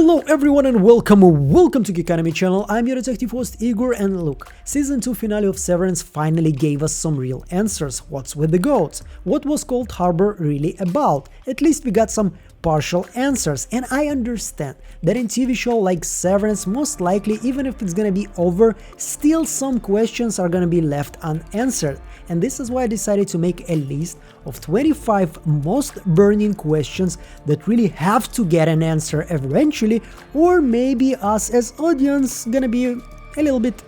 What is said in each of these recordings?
Hello everyone and welcome to Geek Anime channel. I'm your detective host Igor, and look, season 2 finale of Severance finally gave us some real answers. What's with the goats? What was Cold Harbor really about? At least we got some partial answers, and I understand that in TV show like Severance, most likely, even if it's gonna be over, still some questions are gonna be left unanswered, and this is why I decided to make a list of 25 most burning questions that really have to get an answer eventually, or maybe us as audience gonna be a little bit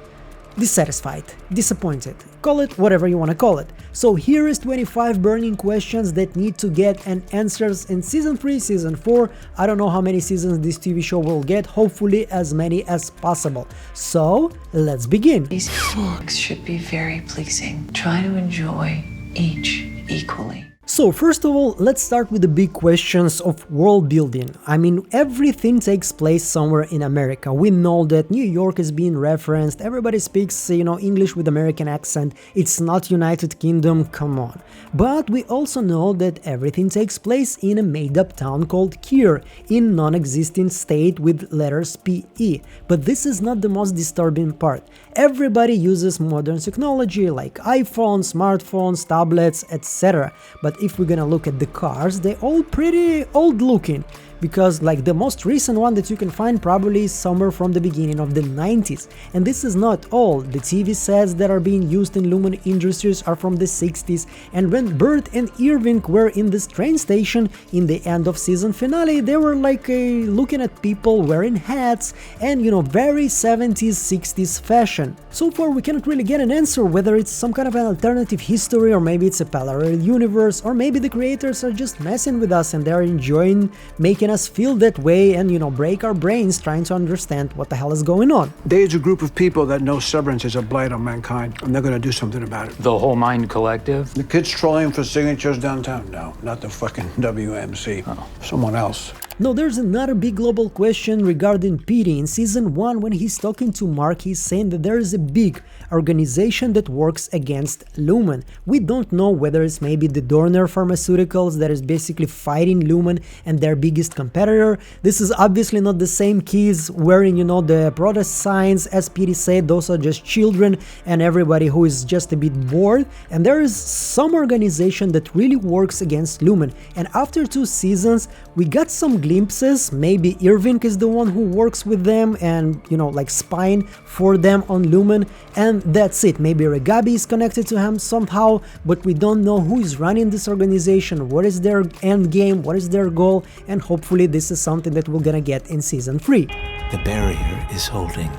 dissatisfied, disappointed, call it whatever you want to call it. So here is 25 burning questions that need to get an answers in season 3, season 4, I don't know how many seasons this TV show will get, hopefully as many as possible. So let's begin. These looks should be very pleasing. Try to enjoy each equally. So first of all, let's start with the big questions of world building. I mean, everything takes place somewhere in America. We know that New York is being referenced, everybody speaks, English with American accent, it's not United Kingdom, come on. But we also know that everything takes place in a made-up town called Kier, in non-existent state with letters PE. But this is not the most disturbing part. Everybody uses modern technology like iPhones, smartphones, tablets, etc. But if we're gonna look at the cars, they're all pretty old looking, because like the most recent one that you can find probably is somewhere from the beginning of the 90s. And this is not all. The TV sets that are being used in Lumon Industries are from the 60s, and when Burt and Irving were in this train station in the end of season finale, they were like looking at people wearing hats and very 70s 60s fashion. So far we cannot really get an answer whether it's some kind of an alternative history, or maybe it's a parallel universe, or maybe the creators are just messing with us and they're enjoying making us feel that way and break our brains trying to understand what the hell is going on. There's a group of people that know Severance is a blight on mankind, and they're gonna do something about it. The whole Mind Collective? The kids trolling for signatures downtown? No, not the fucking WMC. Oh. Someone else. No, there's another big global question regarding Pittey. In season 1, when he's talking to Mark, he's saying that there is a big organization that works against Lumon. We don't know whether it's maybe the Dorner Pharmaceuticals that is basically fighting Lumon and their biggest competitor. This is obviously not the same kids wearing, the protest signs. As Pittey said, those are just children and everybody who is just a bit bored. And there is some organization that really works against Lumon. And after 2 seasons, we got some glimpses. Maybe Irving is the one who works with them and, like spying for them on Lumon. And that's it. Maybe Reghabi is connected to him somehow, but we don't know who is running this organization, what is their end game, what is their goal, and hopefully this is something that we're gonna get in season 3. The barrier is holding.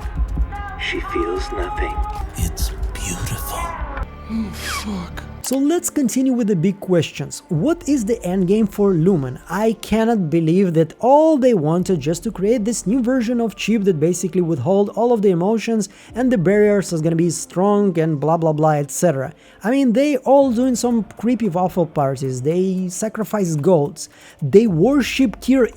She feels nothing. It's beautiful. Oh, fuck. So let's continue with the big questions. What is the endgame for Lumon? I cannot believe that all they wanted just to create this new version of chip that basically would hold all of the emotions and the barriers is gonna be strong and blah blah blah, etc. I mean, they all doing some creepy waffle parties, they sacrifice goats, they worship Kier,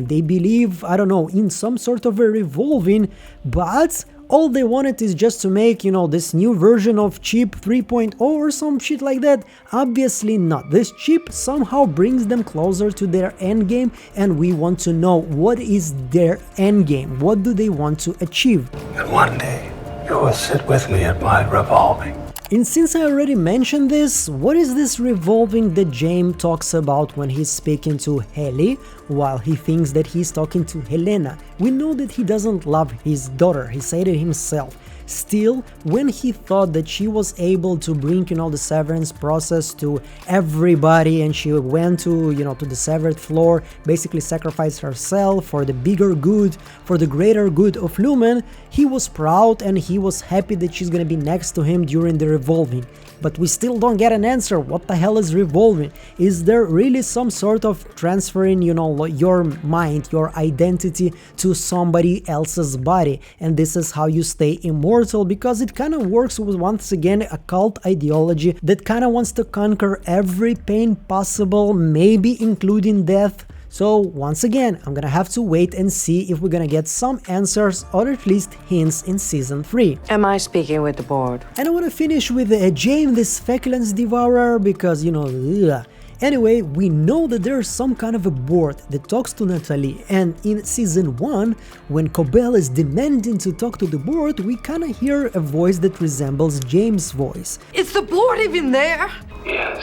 they believe, I don't know, in some sort of a revolving, but all they wanted is just to make, this new version of chip 3.0 or some shit like that. Obviously not. This chip somehow brings them closer to their endgame, and we want to know what is their endgame. What do they want to achieve? And one day, you will sit with me at my revolving. And since I already mentioned this, what is this revolving that Jame talks about when he's speaking to Heli, while he thinks that he's talking to Helena? We know that he doesn't love his daughter, he said it himself. Still, when he thought that she was able to bring, the severance process to everybody, and she went to, to the severed floor, basically sacrificed herself for the bigger good, for the greater good of Lumon, he was proud and he was happy that she's gonna be next to him during the revolving. But we still don't get an answer. What the hell is revolving? Is there really some sort of transferring, your mind, your identity to somebody else's body? And this is how you stay immortal, because it kind of works with, once again, a cult ideology that kind of wants to conquer every pain possible, maybe including death. So once again, I'm gonna have to wait and see if we're gonna get some answers, or at least hints, in season 3. Am I speaking with the board? And I wanna finish with Jame, this feculence devourer, because, ugh. Anyway, we know that there's some kind of a board that talks to Natalie, and in season 1, when Cobel is demanding to talk to the board, we kinda hear a voice that resembles James' voice. Is the board even there? Yes.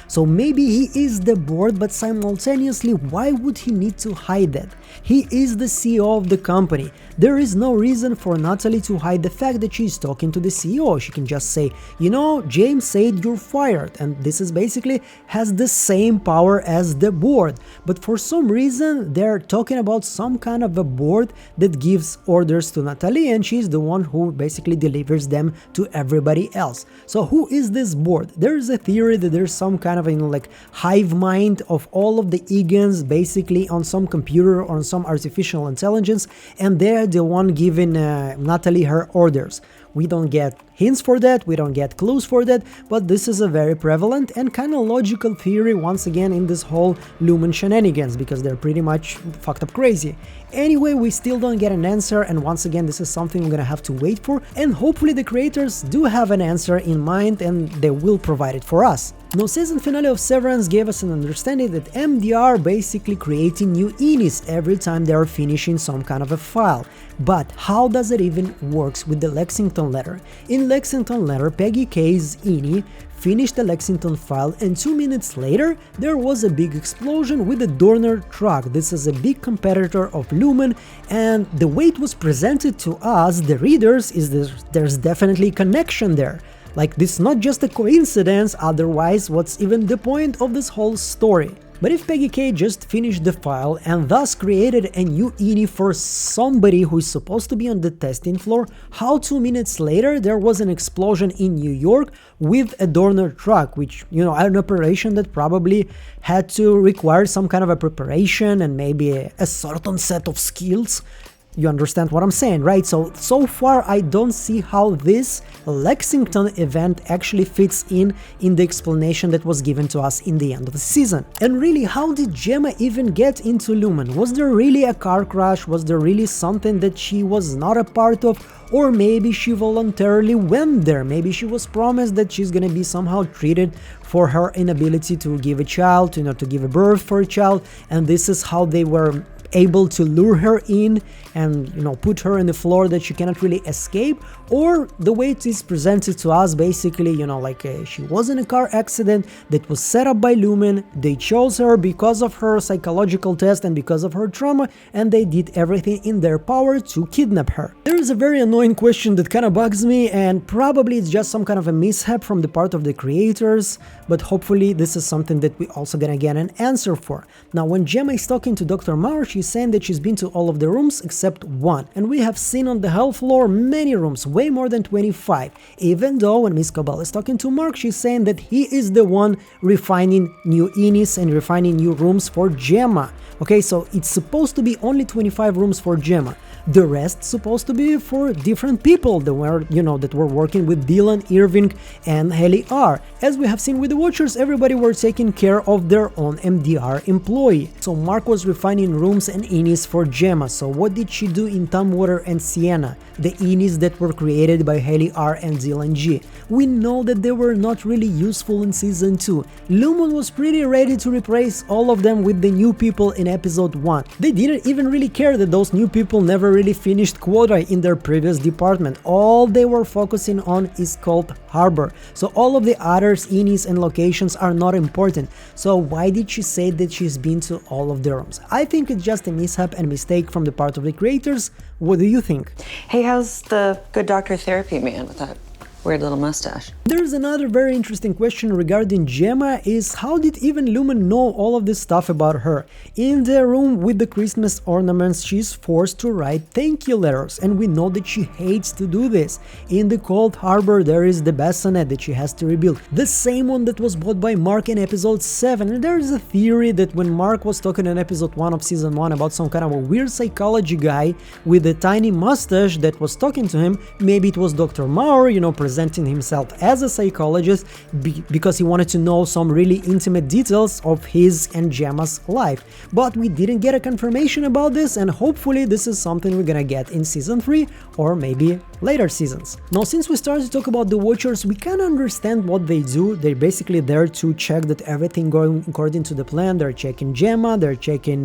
So maybe he is the board, but simultaneously, why would he need to hide that? He is the CEO of the company. There is no reason for Natalie to hide the fact that she's talking to the CEO. She can just say, you know, James said you're fired, and this is basically has the same power as the board. But for some reason, they're talking about some kind of a board that gives orders to Natalie, and she's the one who basically delivers them to everybody else. So who is this board? There is a theory that there's some kind of, you know, like hive mind of all of the Egans basically on some computer or on some artificial intelligence, and they're the one giving Natalie her orders. We don't get hints for that, we don't get clues for that, but this is a very prevalent and kind of logical theory once again in this whole Lumon shenanigans, because they're pretty much fucked up crazy. Anyway, we still don't get an answer, and once again this is something we're gonna have to wait for, and hopefully the creators do have an answer in mind and they will provide it for us. Now, season finale of Severance gave us an understanding that MDR basically creating new inis every time they are finishing some kind of a file. But how does it even works with the Lexington letter? In Lexington letter, Peggy K's ini finished the Lexington file, and 2 minutes later there was a big explosion with the Dorner truck. This is a big competitor of Lumon, and the way it was presented to us, the readers, is there's definitely a connection there. Like, this is not just a coincidence, otherwise what's even the point of this whole story? But if Peggy K just finished the file and thus created a new ini for somebody who is supposed to be on the testing floor, how 2 minutes later there was an explosion in New York with a Dorner truck, which, you know, an operation that probably had to require some kind of a preparation and maybe a certain set of skills. You understand what I'm saying, right? So far I don't see how this Lexington event actually fits in the explanation that was given to us in the end of the season. And really, how did Gemma even get into Lumon? Was there really a car crash? Was there really something that she was not a part of? Or maybe she voluntarily went there? Maybe she was promised that she's gonna be somehow treated for her inability to give a child, you know, to give a birth for a child, and this is how they were able to lure her in and, you know, put her in the floor that she cannot really escape. Or the way it is presented to us, basically, you know, like she was in a car accident that was set up by Lumon, they chose her because of her psychological test and because of her trauma, and they did everything in their power to kidnap her. There is a very annoying question that kind of bugs me, and probably it's just some kind of a mishap from the part of the creators, but hopefully this is something that we also gonna get an answer for. Now, when Gemma is talking to Dr. Mauer, she's saying that she's been to all of the rooms except one, and we have seen on the hell floor many rooms, way more than 25, even though when Miss Cobel is talking to Mark, she's saying that he is the one refining new inis and refining new rooms for Gemma. Okay, so it's supposed to be only 25 rooms for Gemma. The rest supposed to be for different people that were, you know, that were working with Dylan, Irving, and Haley R. As we have seen with the Watchers, everybody were taking care of their own MDR employee. So Mark was refining rooms and inis for Gemma. So what did she do in Tumwater and Siena, the inis that were created by Haley R and Dylan G? We know that they were not really useful in season 2. Lumon was pretty ready to replace all of them with the new people in episode 1. They didn't even really care that those new people never really finished quota in their previous department. All they were focusing on is called Harbor. So all of the others, inis and locations are not important. So why did she say that she's been to all of the rooms? I think it's just a mishap and mistake from the part of the creators. What do you think? Hey, how's the good doctor therapy man with that weird little mustache? There's another very interesting question regarding Gemma, is how did even Lumon know all of this stuff about her? In the room with the Christmas ornaments, she's forced to write thank you letters, and we know that she hates to do this. In the Cold Harbor, there is the bassinet that she has to rebuild, the same one that was bought by Mark in episode 7, and there is a theory that when Mark was talking in episode 1 of season 1 about some kind of a weird psychology guy with a tiny mustache that was talking to him, maybe it was Dr. Mauer, you know, presenting himself as a psychologist because he wanted to know some really intimate details of his and Gemma's life. But we didn't get a confirmation about this, and hopefully this is something we're gonna get in season 3 or maybe later seasons. Now, since we started to talk about the Watchers, we can understand what they do. They're basically there to check that everything going according to the plan. They're checking Gemma, they're checking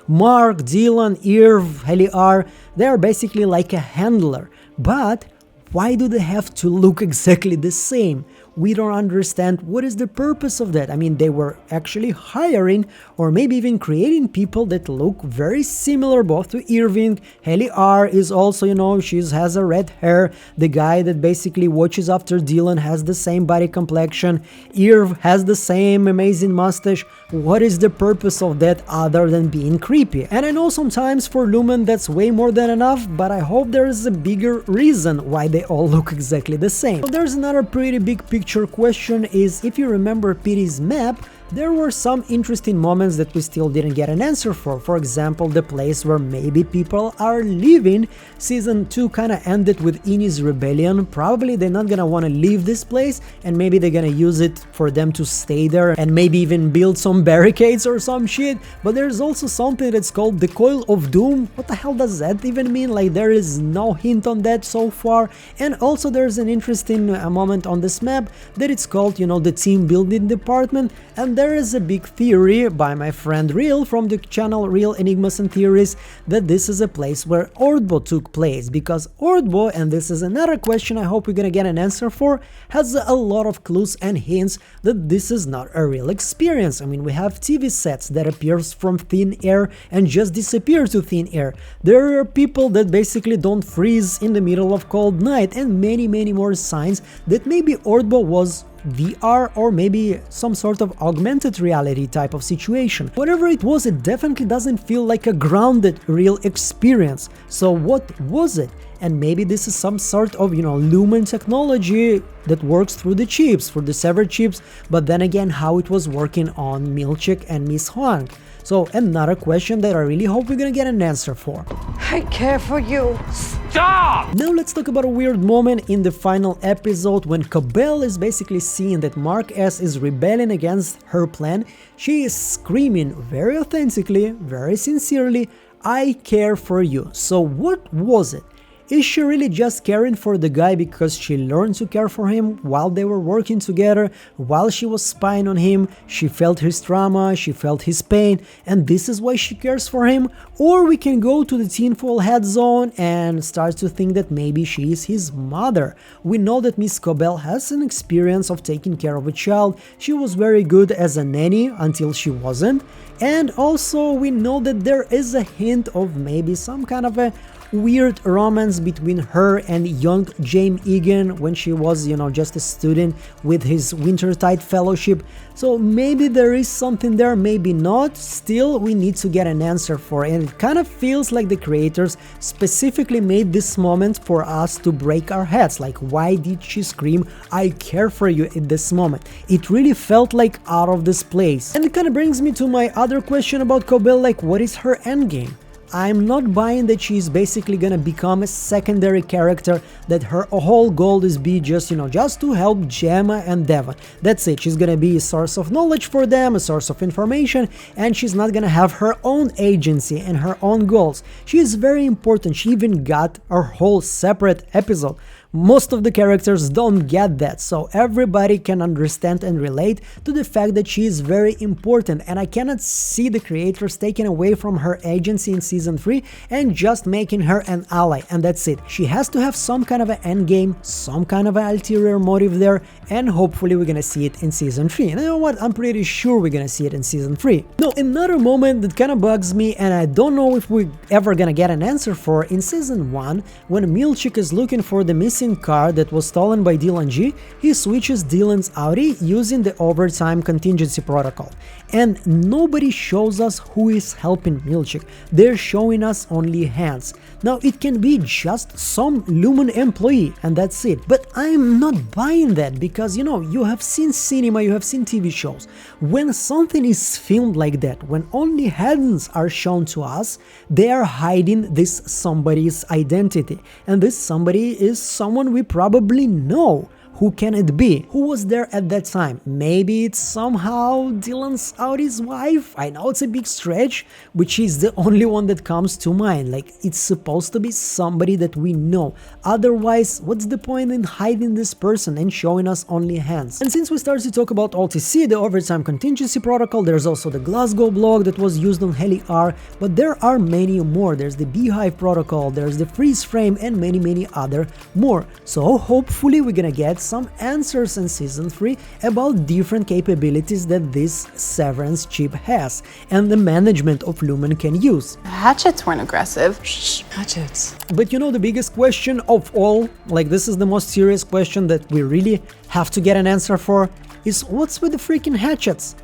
Mark, Dylan, Irv, Heliar. They're basically like a handler. But why do they have to look exactly the same? We don't understand what is the purpose of that. I mean, they were actually hiring or maybe even creating people that look very similar both to Irving. Heliar is also, you know, she has a red hair. The guy that basically watches after Dylan has the same body complexion. Irv has the same amazing mustache. What is the purpose of that other than being creepy? And I know sometimes for Lumon that's way more than enough, but I hope there is a bigger reason why they all look exactly the same. So there's another pretty big picture question is, if you remember Pittey's map, there were some interesting moments that we still didn't get an answer for. For example, the place where maybe people are living. Season 2 kinda ended with Innie's rebellion. Probably they're not gonna wanna leave this place, and maybe they're gonna use it for them to stay there and maybe even build some barricades or some shit. But there's also something that's called the Coil of Doom. What the hell does that even mean? Like, there is no hint on that so far. And also there's an interesting moment on this map that it's called, you know, the team building department, and there is a big theory by my friend Real from the channel Real Enigmas and Theories that this is a place where ORTBO took place, because ORTBO, and this is another question I hope we're gonna get an answer for, has a lot of clues and hints that this is not a real experience. I mean, we have TV sets that appears from thin air and just disappear to thin air. There are people that basically don't freeze in the middle of cold night, and many more signs that maybe ORTBO was VR or maybe some sort of augmented reality type of situation. Whatever it was, it definitely doesn't feel like a grounded real experience. So what was it? And maybe this is some sort of, you know, Lumon technology that works through the chips, for the severed chips, but then again how it was working on Milchik and Miss Huang. So another question that I really hope we're gonna get an answer for. I care for you. Stop! Now let's talk about a weird moment in the final episode when Cobel is basically seeing that Mark S is rebelling against her plan. She is screaming very authentically, very sincerely, "I care for you." So what was it? Is she really just caring for the guy because she learned to care for him while they were working together, while she was spying on him? She felt his trauma, she felt his pain, and this is why she cares for him? Or we can go to the tinfoil hat zone and start to think that maybe she is his mother. We know that Miss Cobel has an experience of taking care of a child. She was very good as a nanny until she wasn't. And also we know that there is a hint of maybe some kind of a weird romance between her and young Jame Egan when she was, you know, just a student with his Wintertide Fellowship. So maybe there is something there, maybe not. Still, we need to get an answer for it. And it kind of feels like the creators specifically made this moment for us to break our heads. Like, why did she scream, "I care for you" at this moment? It really felt like out of this place. And it kind of brings me to my other question about Cobel, like, what is her endgame? I'm not buying that she's basically gonna become a secondary character, that her whole goal is be just, you know, just to help Gemma and Devon. That's it. She's gonna be a source of knowledge for them, a source of information, and she's not gonna have her own agency and her own goals. She is very important. She even got a whole separate episode. Most of the characters don't get that, so everybody can understand and relate to the fact that she is very important, and I cannot see the creators taking away from her agency in season 3 and just making her an ally, and that's it. She has to have some kind of an endgame, some kind of an ulterior motive there, and hopefully we're gonna see it in season 3. And you know what? I'm pretty sure we're gonna see it in season 3. Now, another moment that kind of bugs me, and I don't know if we're ever gonna get an answer for, in season 1, when Milchik is looking for the missing car that was stolen by Dylan G, he switches Dylan's Audi using the overtime contingency protocol. And nobody shows us who is helping Milchik. They're showing us only hands. Now, it can be just some Lumon employee, and that's it. But I'm not buying that, because, you know, you have seen cinema, you have seen TV shows. When something is filmed like that, when only hands are shown to us, they are hiding this somebody's identity. And this somebody is someone someone we probably know. Who can it be? Who was there at that time? Maybe it's somehow Dylan Saudi's wife? I know it's a big stretch, but she's the only one that comes to mind. Like, it's supposed to be somebody that we know. Otherwise, what's the point in hiding this person and showing us only hands? And since we started to talk about OTC, the Overtime Contingency Protocol, there's also the Glasgow block that was used on Heli R, but there are many more. There's the Beehive Protocol, there's the Freeze Frame, and many other more. So hopefully we're gonna get some answers in Season 3 about different capabilities that this Severance chip has and the management of Lumon can use. Hatchets weren't aggressive. Shh, hatchets. But you know the biggest question of all, like this is the most serious question that we really have to get an answer for, is what's with the freaking hatchets?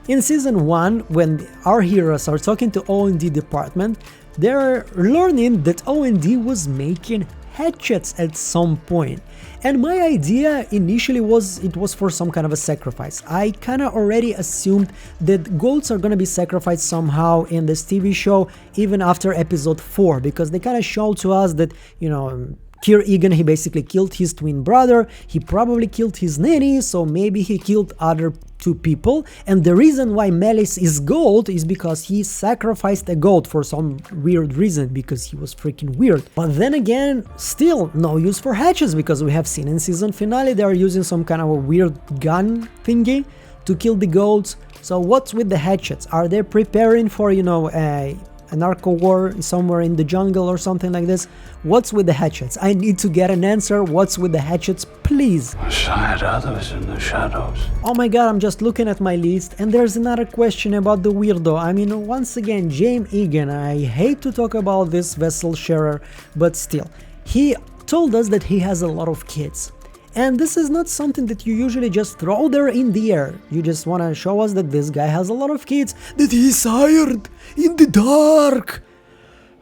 In Season 1, when our heroes are talking to O&D department, they're learning that O&D was making hatchets at some point. And my idea initially was it was for some kind of a sacrifice. I kinda already assumed that goats are gonna be sacrificed somehow in this TV show even after episode 4, because they kinda showed to us that, you know, Kier Egan, he basically killed his twin brother, he probably killed his nanny, so maybe he killed other two people, and the reason why Melis is gold is because he sacrificed a goat for some weird reason, because he was freaking weird. But then again, still no use for hatchets, because we have seen in season finale they are using some kind of a weird gun thingy to kill the goats. So what's with the hatchets? Are they preparing for, you know, a narco war somewhere in the jungle or something like this? What's with the hatchets? I need to get an answer. What's with the hatchets, please? Beside others in the shadows. Oh my god, I'm just looking at my list and there's another question about the weirdo. I mean, once again, Jame Egan, I hate to talk about this vessel sharer, but still, he told us that he has a lot of kids. And this is not something that you usually just throw there in the air. You just want to show us that this guy has a lot of kids, that he's hired in the dark.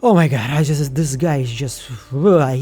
Oh my god, this guy is just,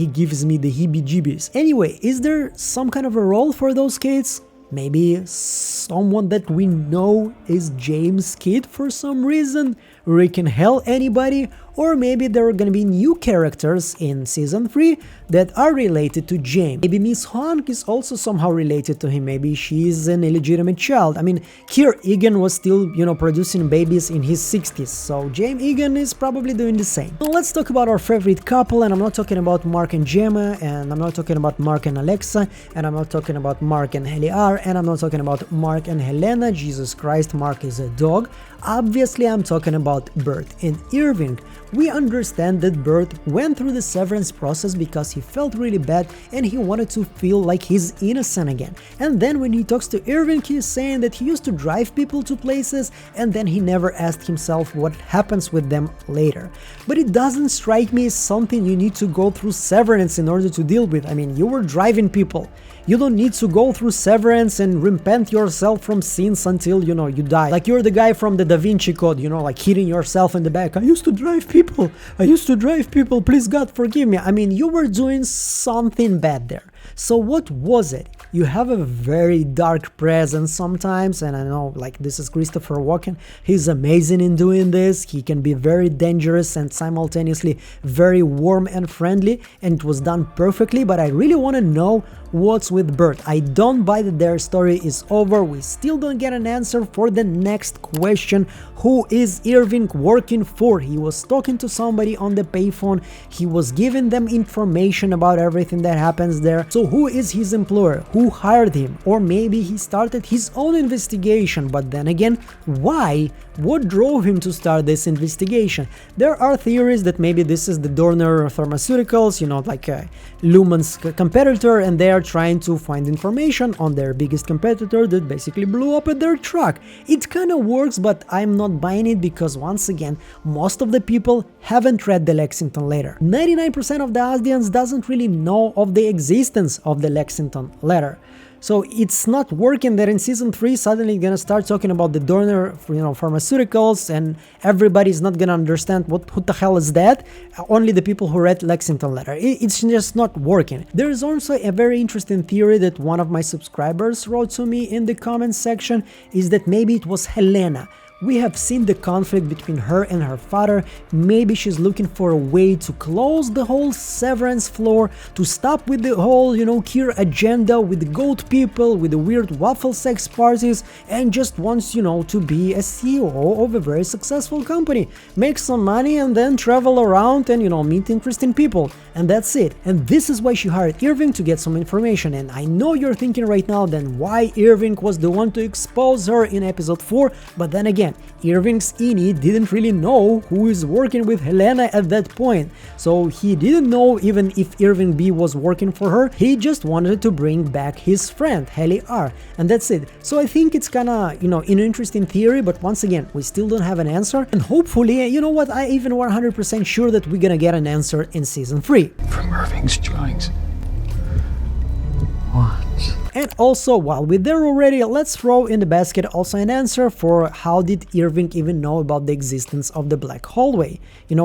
he gives me the heebie-jeebies. Anyway, is there some kind of a role for those kids? Maybe someone that we know is James' kid for some reason? Wreaking hell anybody? Or maybe there are gonna be new characters in Season 3 that are related to Jame. Maybe Miss Honk is also somehow related to him, maybe she's an illegitimate child. I mean, Kier Egan was still, you know, producing babies in his 60s, so Jame Egan is probably doing the same. Now let's talk about our favorite couple, and I'm not talking about Mark and Gemma, and I'm not talking about Mark and Alexa, and I'm not talking about Mark and Heliar, and I'm not talking about Mark and Helena. Jesus Christ, Mark is a dog. Obviously, I'm talking about Burt and Irving. We understand that Burt went through the severance process because he felt really bad and he wanted to feel like he's innocent again. And then when he talks to Irving, he's saying that he used to drive people to places and then he never asked himself what happens with them later. But it doesn't strike me as something you need to go through severance in order to deal with. I mean, you were driving people. You don't need to go through severance and repent yourself from sins until, you know, you die. Like you're the guy from the Da Vinci Code, you know, like hitting yourself in the back. I used to drive people. Please God forgive me. I mean, you were doing something bad there. So what was it? You have a very dark presence sometimes, and I know, like, this is Christopher Walken. He's amazing in doing this. He can be very dangerous and simultaneously very warm and friendly, and it was done perfectly. But I really want to know what's with Burt. I don't buy that their story is over. We still don't get an answer for the next question. Who is Irving working for? He was talking to somebody on the payphone. He was giving them information about everything that happens there. So who is his employer? Who hired him? Or maybe he started his own investigation, but then again, why? What drove him to start this investigation? There are theories that maybe this is the Dorner Pharmaceuticals, you know, like Lumon's competitor, and they are trying to find information on their biggest competitor that basically blew up at their truck. It kind of works, but I'm not buying it because, once again, most of the people haven't read the Lexington letter. 99% of the audience doesn't really know of the existence of the Lexington letter. So it's not working that in season 3 suddenly gonna start talking about the Dorner, pharmaceuticals, and everybody's not gonna understand what the hell is that. Only the people who read Lexington letter. It's just not working. There is also a very interesting theory that one of my subscribers wrote to me in the comments section, is that maybe it was Helena. We have seen the conflict between her and her father. Maybe she's looking for a way to close the whole Severance floor, to stop with the whole, Kier agenda with the goat people, with the weird waffle sex parties, and just wants, to be a CEO of a very successful company, make some money and then travel around and, meet interesting people. And that's it. And this is why she hired Irving to get some information. And I know you're thinking right now then why Irving was the one to expose her in episode 4, but then again, Irving's Ini didn't really know who is working with Helena at that point. So he didn't know even if Irving B was working for her, he just wanted to bring back his friend, Helly R. And that's it. So I think it's kinda, an interesting theory, but once again, we still don't have an answer. And hopefully, you know what, I even 100% sure that we're gonna get an answer in season 3. From Irving's drawings. What? And also, while we're there already, let's throw in the basket also an answer for how did Irving even know about the existence of the black hallway.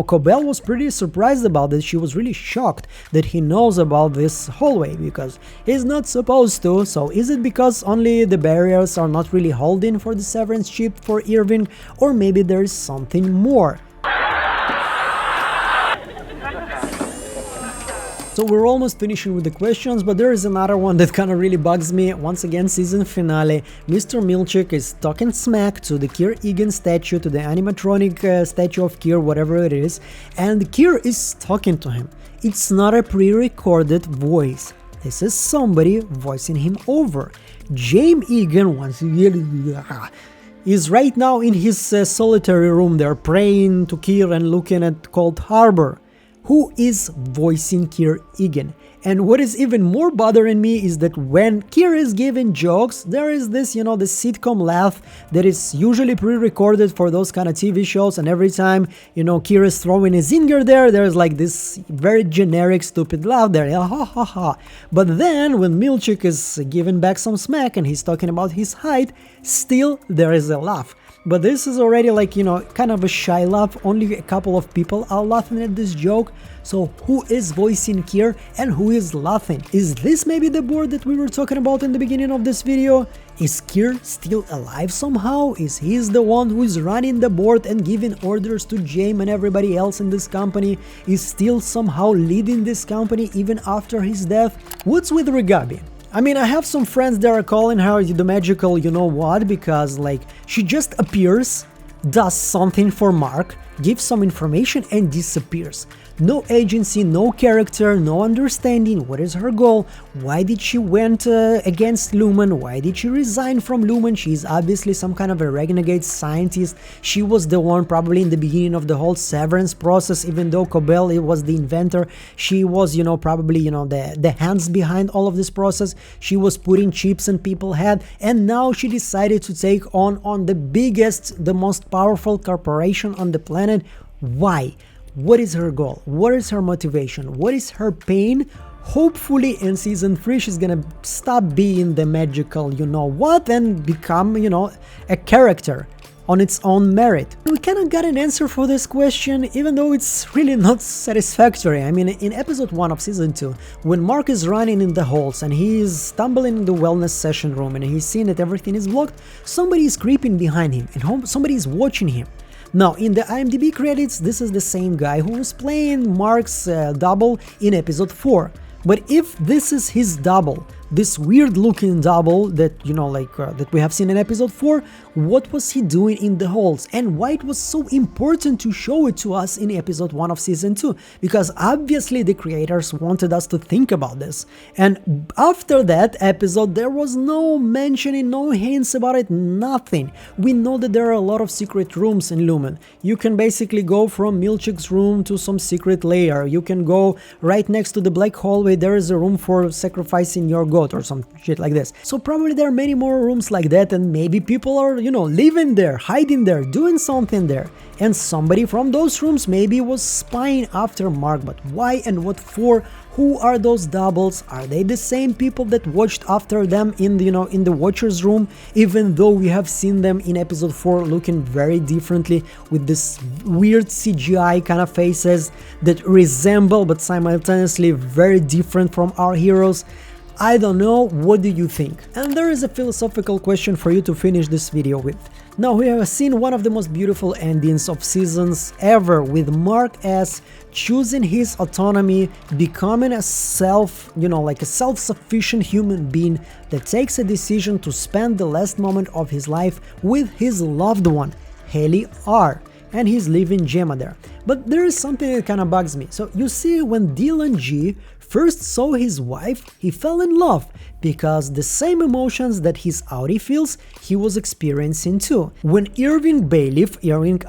Cobel was pretty surprised about this. She was really shocked that he knows about this hallway because he's not supposed to. So is it because only the barriers are not really holding for the Severance chip for Irving, or maybe there's something more? So we're almost finishing with the questions, but there is another one that kind of really bugs me. Once again, season finale, Mr. Milchik is talking smack to the Kier Egan statue, to the animatronic statue of Kier, whatever it is, and Kier is talking to him. It's not a pre-recorded voice. This is somebody voicing him over. Jame Egan is right now in his solitary room there, praying to Kier and looking at Cold Harbor. Who is voicing Kier Egan? And what is even more bothering me is that when Kier is giving jokes, there is this, the sitcom laugh that is usually pre-recorded for those kind of TV shows, and every time, Kier is throwing a zinger there's like this very generic stupid laugh there, ha ha ha. But then when Milchik is giving back some smack and he's talking about his height, still there is a laugh. But this is already like, kind of a shy laugh, only a couple of people are laughing at this joke. So who is voicing Kier and who is laughing? Is this maybe the board that we were talking about in the beginning of this video? Is Kier still alive somehow? Is he the one who is running the board and giving orders to Jame and everybody else in this company? Is still somehow leading this company even after his death? What's with Reghabi? I mean, I have some friends that are calling her the magical you-know-what, because like she just appears, does something for Mark, gives some information and disappears. No agency, no character, no understanding. What is her goal? Why did she went against Lumon? Why did she resign from Lumon? She's obviously some kind of a renegade scientist. She was the one probably in the beginning of the whole Severance process, even though Cobel was the inventor. She was, probably, the hands behind all of this process. She was putting chips in people's head, and now she decided to take on the biggest, the most powerful corporation on the planet. Why? What is her goal? What is her motivation? What is her pain? Hopefully in season 3 she's gonna stop being the magical you-know-what and become, a character on its own merit. We kinda got an answer for this question, even though it's really not satisfactory. I mean, in episode 1 of season 2, when Mark is running in the halls and he's stumbling in the wellness session room and he's seeing that everything is blocked, somebody is creeping behind him and somebody is watching him. Now, in the IMDb credits, this is the same guy who was playing Mark's double in episode 4. But if this is his double, this weird looking double that, that we have seen in episode 4, what was he doing in the halls? And why it was so important to show it to us in episode 1 of season 2? Because obviously the creators wanted us to think about this. And after that episode, there was no mentioning, no hints about it, nothing. We know that there are a lot of secret rooms in Lumon. You can basically go from Milchik's room to some secret layer. You can go right next to the black hallway. There is a room for sacrificing your goat or some shit like this. So probably there are many more rooms like that, and maybe people are, living there, hiding there, doing something there. And somebody from those rooms maybe was spying after Mark, but why and what for? Who are those doubles? Are they the same people that watched after them in the, in the Watcher's room? Even though we have seen them in episode 4 looking very differently with this weird CGI kind of faces that resemble but simultaneously very different from our heroes. I don't know, what do you think? And there is a philosophical question for you to finish this video with. Now we have seen one of the most beautiful endings of seasons ever, with Mark S choosing his autonomy, becoming a self-sufficient human being that takes a decision to spend the last moment of his life with his loved one, Haley R, and he's leaving Gemma there. But there is something that kind of bugs me. So you see, when Dylan G first saw his wife, he fell in love, because the same emotions that his Audi feels, he was experiencing too. When Irving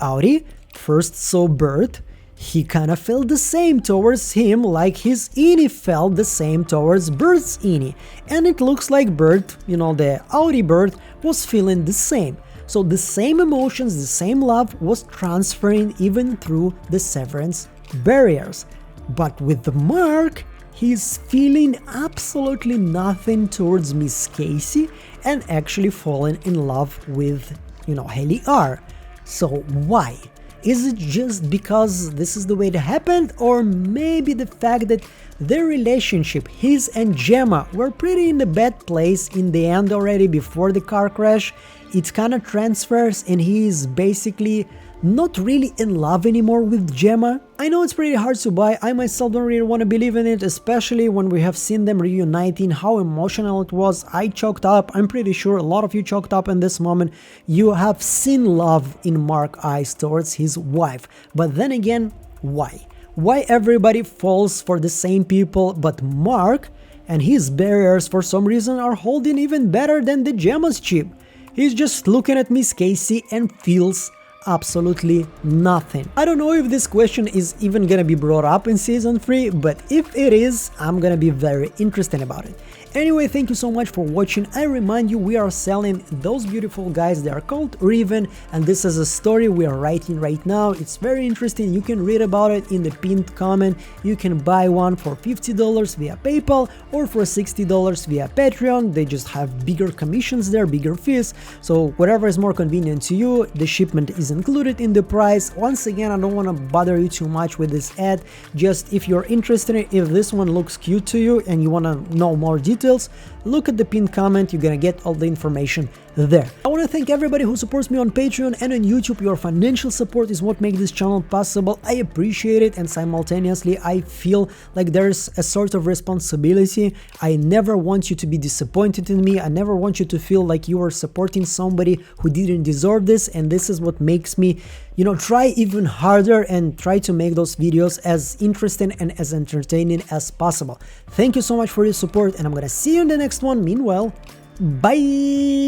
Audi, first saw Burt, he kind of felt the same towards him, like his Innie felt the same towards Burt's Innie. And it looks like Burt, the Audi Burt, was feeling the same. So the same emotions, the same love was transferring even through the Severance barriers. But with the Mark, he's feeling absolutely nothing towards Miss Casey and actually falling in love with, Haley R. So why? Is it just because this is the way it happened, or maybe the fact that their relationship, his and Gemma, were pretty in the bad place in the end already before the car crash? It kind of transfers and he is basically not really in love anymore with Gemma. I know it's pretty hard to buy, I myself don't really want to believe in it, especially when we have seen them reuniting, how emotional it was. I choked up, I'm pretty sure a lot of you choked up in this moment. You have seen love in Mark's eyes towards his wife, but then again, why? Why everybody falls for the same people, but Mark and his barriers for some reason are holding even better than the Gemma's chip? He's just looking at Miss Casey and feels absolutely nothing. I don't know if this question is even gonna be brought up in season 3, but if it is, I'm gonna be very interested about it. Anyway, thank you so much for watching. I remind you, we are selling those beautiful guys. They are called Revolving, and this is a story we are writing right now. It's very interesting. You can read about it in the pinned comment. You can buy one for $50 via PayPal or for $60 via Patreon. They just have bigger commissions there, bigger fees. So whatever is more convenient to you, the shipment is included in the price. Once again, I don't want to bother you too much with this ad. Just if you're interested, if this one looks cute to you and you want to know more details, look at the pinned comment. You're gonna get all the information there. I want to thank everybody who supports me on Patreon and on YouTube. Your financial support is what makes this channel possible. I appreciate it, and simultaneously I feel like there's a sort of responsibility. I never want you to be disappointed in me. I never want you to feel like you are supporting somebody who didn't deserve this, and this is what makes me, try even harder and try to make those videos as interesting and as entertaining as possible. Thank you so much for your support, and I'm gonna see you in the next one. Meanwhile, bye!